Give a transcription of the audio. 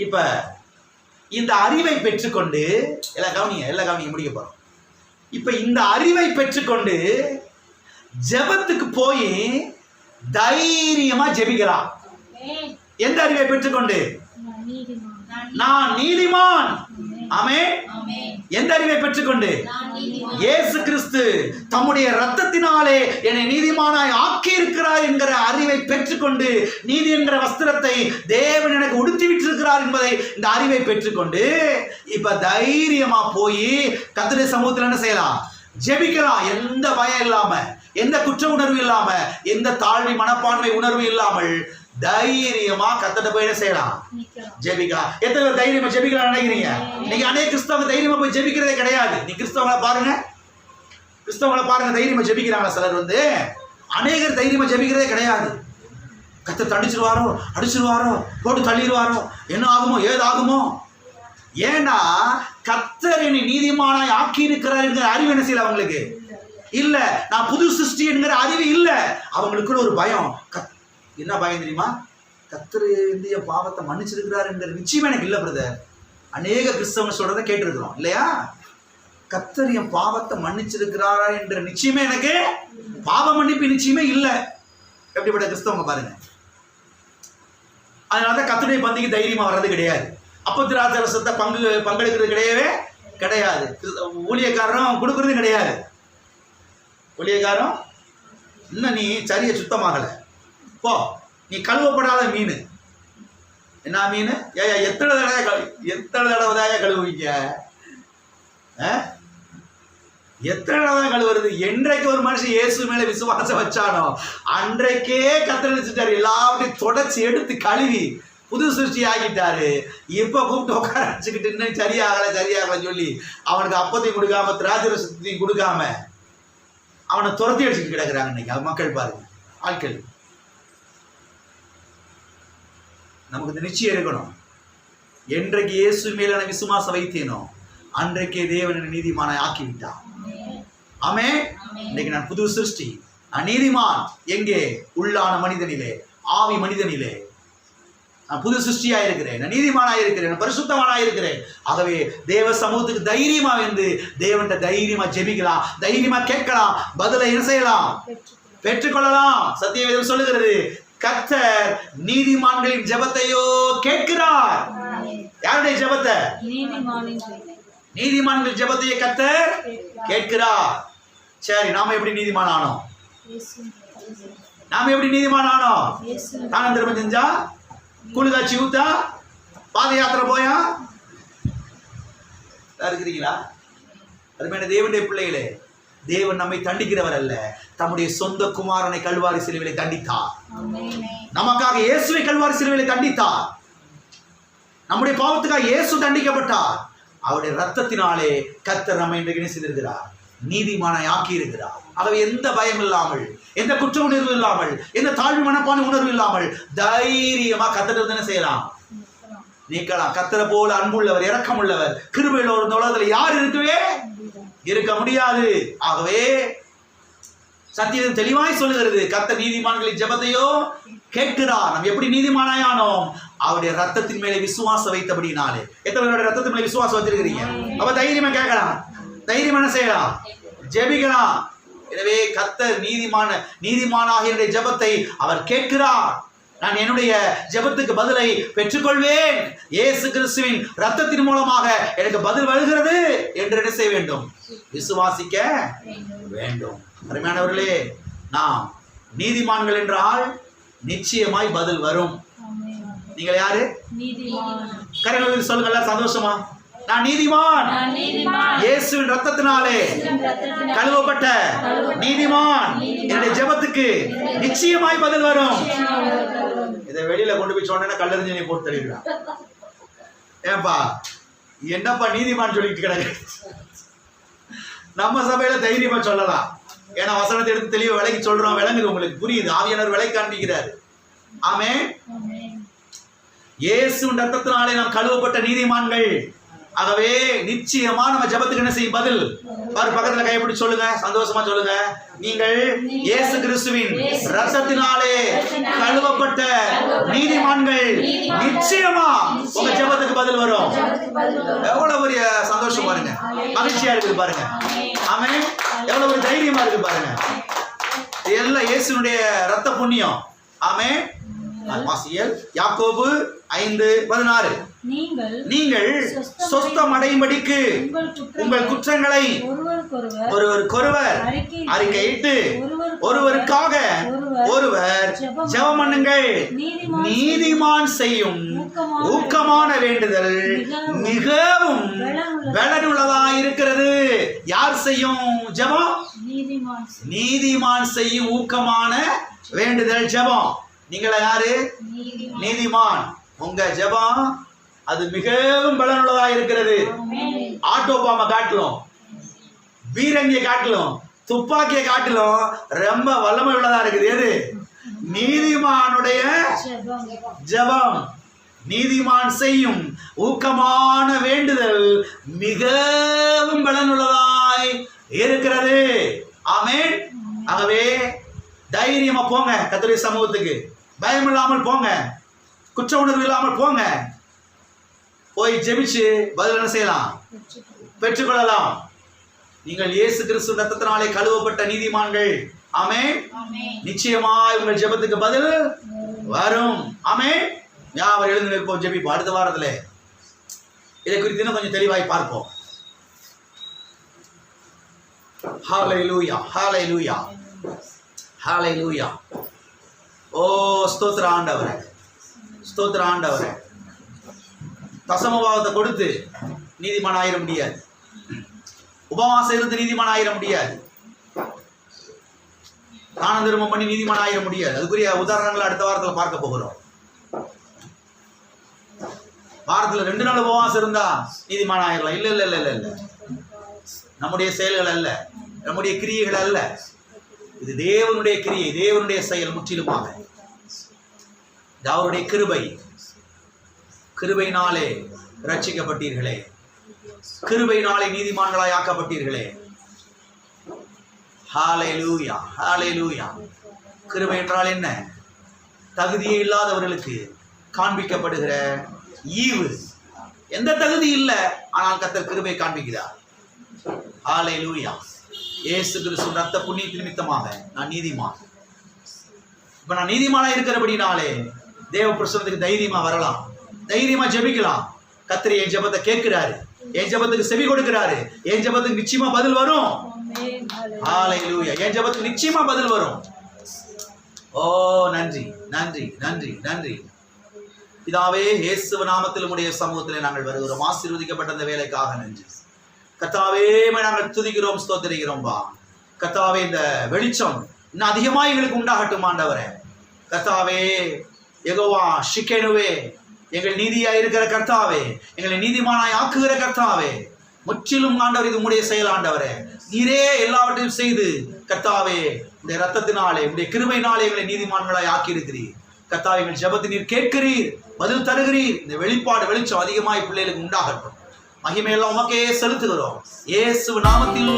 இப்ப இந்த அறிவை பெற்றுக்கொண்டு எல்லாம் கவனிங்க முடிக்க போறோம். இப்ப இந்த அறிவை பெற்றுக்கொண்டு ஜெபத்துக்கு போய் தைரியமா ஜெபிக்கலாம். எந்த அறிவை பெற்றுக்கொண்டு? நான் நீதிமான். ஆமென். எந்த அறிவை பெற்றுக்கொண்டு? இயேசு கிறிஸ்து தம்முடைய இரத்தத்தினாலே என்னை நீதிமானாய் ஆக்கி இருக்கிறார் என்கிற அறிவை பெற்றுக்கொண்டு, நீதி என்கிற வஸ்திரத்தை தேவன் எனக்கு உடுத்தி விட்டிருக்கிறார் என்பதை இந்த அறிவை பெற்றுக்கொண்டு இப்ப தைரியமா போய் கர்த்தருடைய சமூகத்தில் என்ன செய்யலாம்? ஜெபிக்கலாம். எந்த பயம் இல்லாம, எந்த குற்ற உணர்வு இல்லாம, எந்த தாழ்மை மனப்பான்மை உணர்வு இல்லாமல் தைரியமா கர்த்தர்ட்ட போய் என்ன செய்யலாம்? ஜெபிக்கலாம். எத்தனை பேர் தைரியமா ஜெபிக்கலாம் நினைக்கிறீங்க? நீங்க அநேக கிறிஸ்தவங்க தைரியமா போய் ஜெபிக்கிறதே கிடையாது. நீ கிறிஸ்தவங்களை பாருங்க தைரியமா ஜெபிக்கிறாங்க. சிலர் அநேகர் தைரியமா ஜெபிக்கிறதே கிடையாது. கர்த்தர் அடிச்சிருவாரோ போட்டு தள்ளிடுவாரோ, என்ன ஆகுமோ ஏதாகுமோ. ஏன்னா கர்த்தர் என்னை நீதிமானாய் ஆக்கி இருக்கிறார் என்கிற அறிவு என்ன செய்யல அவங்களுக்கு இல்ல. நான் புது சிருஷ்டி என்கிற அறிவு இல்ல. அவங்களுக்குள்ள ஒரு பயம். என்ன பயம் தெரியுமா? கர்த்தர் இந்திய பாவத்தை மன்னிச்சிருக்கிறார் என்கிற நிச்சயமே எனக்கு இல்லை பிரதர். அநேக கிறிஸ்தவங்க சொல்றதை கேட்டிருக்கிறோம் இல்லையா? கர்த்தர் என் பாவத்தை மன்னிச்சிருக்கிறாரா என்ற நிச்சயமே எனக்கு, பாவ மன்னிப்பு நிச்சயமே இல்லை. எப்படிப்பட்ட கிறிஸ்தவங்க பாருங்க. அதனாலதான் கர்த்தருடைய பந்திக்கு தைரியமா வர்றது கிடையாது. அப்பத்திராஜரசத்தை பங்கெடுக்கிறது கிடையாது. ஊழியக்காரரும் கொடுக்கறது கிடையாது. ஊழியக்காரன் இன்னும் நீ சரியை சுத்தமாகலை, போ நீ கழுவப்படாத மீன். என்ன மீன்? எத்தனை தடவை கழுவுவீங்க? எத்தனை தடவை கழுவுறது? என்றைக்கு ஒரு மனுஷன் இயேசு மேல விசுவாசம் வச்சானோ அன்றைக்கே கர்த்தர் நினைச்சிட்டாரு, எல்லாத்தையும் தொடச்சி எடுத்து கழுவி புது சிருஷ்டி ஆகிட்டாரு. இப்ப கூப்பிட்டு உட்கார வச்சுக்கிட்டு இன்னும் சரியாகல சொல்லி அவனுக்கு அப்பத்தையும் கொடுக்காம திராட்சரசத்தையும் கொடுக்காம அவனை துரத்தி அடிச்சுட்டு கிடக்குறாங்க இன்னைக்கு மக்கள். பாருங்க, ஆட்கள். நமக்கு இந்த நிச்சயம் இருக்கணும். என்றைக்கு இயேசு மேல விசுவாசம் வைத்தேனோ அன்றைக்கே தேவன் நீதிமானாய் ஆக்கிவிட்டான். ஆமென். இன்னைக்கு நான் புது சிருஷ்டி, நான் நீதிமான். எங்கே? உள்ளான மனிதனிலே, ஆவி மனிதனிலே நான் புது சிருஷ்டியா இருக்கிறேன், நான் நீதிமானாய் இருக்கிறேன், நான் பரிசுத்தமானாய் இருக்கிறேன். ஆகவே தேவ சமூகத்துக்கு தைரியமா வந்து தேவன்கிட்ட தைரியமா ஜெபிக்கலாம், தைரியமா கேட்கலாம், பதிலை என்ன செய்யலாம்? பெற்றுக்கொள்ளலாம். சத்தியவேதம் சொல்லுகிறது, கர்த்தர் நீதிமான்களின் ஜெபத்தையோ கேட்கிறார். யாருடைய ஜெபத்தை? நீதிமான்கள் ஜெபத்தையே கர்த்தர் கேட்கிறார். சரி, நாம எப்படி நீதிமான் ஆனோம்? தானம் திரும்ப செஞ்சா, குளிர்காட்சி ஊத்தா, பாத யாத்திரை போயா இருக்கிறீங்களா? அதுமாதிரி தேவனுடைய பிள்ளைகளே, தேவன் நம்மை தண்டிக்கிறவர் அல்ல, தம்முடைய சொந்த குமாரனை கல்வாரி சிலுவையிலே தண்டித்தார். நமக்காக இயேசுவை கல்வாரி சிலுவையிலே தண்டித்தார். நம்முடைய பாவத்துக்காக இயேசு தண்டிக்கப்பட்டார். அவருடைய ரத்தத்தினாலே கர்த்தர் நம்மை இன்றைக்கு என்ன செய்திருக்கிறார்? நீதிமானாய் ஆக்கி இருக்கிறார். ஆகவே எந்த பயம் இல்லாமல், எந்த குற்ற உணர்வு இல்லாமல், எந்த தாழ்வு மனப்பான உணர்வு இல்லாமல் தைரியமா கர்த்தர் என்ன செய்யலாம்? நீக்கலாம். கர்த்தரை போல அன்புள்ளவர், இரக்கம் உள்ளவர், கிருபையுள்ள ஒரு உலகத்தில் யார் இருக்க முடியாது. ஆகவே சத்தியம் தெளிவாய் சொல்லுகிறது, கர்த்தர் நீதிமான்களின் ஜெபத்தையோ கேட்கிறார். நம்ம எப்படி நீதிமானாயானோம்? அவருடைய ரத்தத்தின் மேலே விசுவாசம் வைத்தபடினாலே. எத்தனை பேருடைய ரத்தத்தின் மேலே விசுவாசம் வச்சிருக்கிறீங்க? அப்ப தைரியமா கேட்கலாம், தைரியமா என்ன செய்யலாம்? ஜெபிக்கலாம். எனவே கர்த்தர் நீதிமானாக என்னுடைய ஜெபத்தை அவர் கேட்கிறார். நான் என்னுடைய ஜெபத்துக்கு பதிலை பெற்றுக்கொள்வேன். இயேசு கிறிஸ்துவின் ரத்தத்தின் மூலமாக எனக்கு பதில் வருகிறது என்று என்ன செய்ய வேண்டும்? விசுவாசிக்க வேண்டும். அருமையானவர்களே, நாம் நீதிமான்கள் என்றால் நிச்சயமாய் பதில் வரும். நீங்கள் யாரு? கரங்களில் சொல்லுங்க சந்தோஷமா. நான் நீதிமான், இயேசுவின் ரத்தத்தினாலே கழுவப்பட்ட நீதிமான். என்னுடைய ஜெபத்துக்கு நிச்சயமாய் பதில் வரும். இதை வெளியில கொண்டு போய் சொன்னா கல்லறிஞ்சு போட்டு தருகிறான். ஏன்பா என்னப்பா நீதிமான் சொல்லிட்டு கிடக்கு? நம்ம சபையில தைரியமா சொல்லலாம். ஏன்னா வசனத்தை எடுத்து தெளிவா விலைக்கு சொல்றோம், விளங்குது, உங்களுக்கு புரியுது. ஆவியானவர் விலை காண்பிக்கிறார். ஆமென். இயேசுவின் ரத்தத்தினாலே நாம் கழுவப்பட்ட நீதிமான்கள். ஆகவே நிச்சயமா நம்ம ஜெபத்துக்கு என்ன செய்யும் பதில். பாரு, பக்கத்துல கைப்பிடி சொல்லுங்க, சந்தோஷமா சொல்லுங்க. நீங்கள் இயேசு கிறிஸ்துவின் இரத்தத்தினாலே கழுவப்பட்ட நீதிமான்கள். நிச்சயமா உங்க ஜெபத்துக்கு பதில் வரும். எவ்வளவு பெரிய சந்தோஷம் பாருங்க, மகிழ்ச்சியா இருக்குது பாருங்க. ஆமென். எவ்வளவு ஒரு தைரியமா இருக்கு பாருங்க. எல்லாம் இயேசுனுடைய ரத்த புண்ணியம். ஆமென். வாசியல் யாக்கோபு 5:16. நீங்கள் சொஸ்தம் அடையும்படிக்கு உங்கள் குற்றங்களை ஒருவருக்கொருவர் அறிக்கையிட்டு ஒருவருக்காக ஒருவர் ஜெபம் பண்ணுங்கள். நீதிமான் செய்யும் ஊக்கமான வேண்டுதல் மிகவும் பலனுள்ளதாக இருக்கிறது. யார் செய்யும் ஜெபம்? நீதிமான் செய்யும் ஊக்கமான வேண்டுதல் ஜெபம். நீங்களா யாரு? நீதிமான். உங்க ஜெபம் அது மிகவும் பலனுள்ளதாக இருக்கிறது. ஆட்டோபாம காட்டிலும், பீரங்கியை காட்டிலும், துப்பாக்கியை காட்டிலும் ரொம்ப வல்லமை உள்ளதா இருக்குது. எது? நீதிமானுடைய ஜெபம். நீதிமான் செய்யும் ஊக்கமான வேண்டுதல் மிகவும் பலனுள்ளதாய் இருக்கிறது. ஆமென். ஆகவே தைரியமா போங்க கர்த்தருடைய சமூகத்துக்கு. பயம் இல்லாமல் போங்க, குற்ற உணர்வு இல்லாமல் போங்க. போய் ஜெபிச்சு பதில் என்ன செய்யலாம்? பெற்றுக்கொள்ளலாம். நீங்கள் இயேசு கிறிஸ்து இரத்தத்தினாலே கழுவப்பட்ட நீதிமான்கள். ஆமென். நிச்சயமாய் உங்கள் ஜெபத்துக்கு பதில் வரும். ஆமென். யாவர் எழுந்து நிற்போம், ஜெபிப்போம். அடுத்த வாரத்தில் இதை குறித்து இன்னும் கொஞ்சம் தெளிவாய் பார்ப்போம். ஹல்லேலூயா, ஹல்லேலூயா, ஹல்லேலூயா. ஓ ஸ்தோத்திர ஆண்டவரே, ஸ்தோத்திர ஆண்டவரே. தசமபாவத்தை கொடுத்து நீதிமான் ஆயிர முடியாது. உபவாசம் இருந்து நீதிமான் ஆயிர முடியாது. தான தர்மம் பண்ணி நீதிமான் ஆயிர முடியாது. அதுக்குரிய உதாரணங்களை அடுத்த வாரத்தில் பார்க்க போகிறோம். வாரத்தில் 2 நாள் உபவாசம் இருந்தா நீதிமான் ஆயிரலாம். இல்ல இல்ல இல்ல இல்ல, நம்முடைய செயல்கள் அல்ல, நம்முடைய கிரியைகள் அல்ல. இது தேவனுடைய கிரியை, தேவனுடைய செயல் முற்றிலுமாக. அவருடைய கிருபை. கிருபையினாலே ரட்சிக்கப்பட்டீர்களே, கிருபையினாலே நீதிமான்களாய் ஆக்கப்பட்டீர்களே. ஹல்லேலூயா, ஹல்லேலூயா. கிருபை என்றால் என்ன? தகுதியே இல்லாதவர்களுக்கு காண்பிக்கப்படுகிற ஈவு. எந்த தகுதி இல்லை, ஆனால் கர்த்தர் கிருபை காண்பிக்கிறார். ஹல்லேலூயா. இயேசு கிறிஸ்து ரத்த புண்ணியத்தின் நிமித்தமாக நான் நீதிமான். இப்ப நான் நீதிமானா இருக்கிறபடினாலே தேவ பிரசன்னத்துக்கு தைரியமா வரலாம், தைரியமா ஜெபிக்கலாம். கர்த்தர் என் ஜெபத்தை கேட்கிறாரு, என் ஜெபத்துக்கு செவி கொடுக்கிறாரு. என் ஜெபத்துக்கு நிச்சயமா பதில் வரும். ஹல்லேலூயா. என் ஜெபத்துக்கு நிச்சயமா பதில் வரும். ஓ நன்றி, நன்றி, நன்றி, நன்றி. பிதாவே, இயேசு நாமத்தில் உம்முடைய சமூகத்திலே நாங்கள் வருகிறோம். ஆசீர்வதிக்கப்பட்ட அந்த வேலைக்காக நன்றி கர்த்தாவே. நாங்கள் துதிக்கிறோம், ஸ்தோத்திரிக்கிறோம். கர்த்தாவே, இந்த வெளிச்சம் இன்னும் அதிகமாக எங்களுக்கு உண்டாகட்டும் ஆண்டவரே. கர்த்தாவே, யெகோவா ஷிக்கேனுவே, எங்கள் நீதியாய் இருக்கிற கர்த்தாவே, எங்களை நீதிமானாய் ஆக்குகிற கர்த்தாவே, முற்றிலும் ஆண்டவர் இது உம்முடைய செயல் ஆண்டவரே. நீரே எல்லாவற்றையும் செய்து கர்த்தாவே உடைய ரத்தத்தினாலே, உடைய கிருபையினாலே எங்களை நீதிமான்களாய் ஆக்கி இருக்கிறீர். கர்த்தாவே, எங்கள் ஜெபத்தை நீர் கேட்கிறீர், பதில் தருகிறீர். இந்த வெளிப்பாடு வெளிச்சம் அதிகமாய் பிள்ளைகளுக்கு உண்டாகட்டும். மகிமையெல்லாம் உமக்கே செலுத்துகிறோம். இயேசு நாமத்தில்.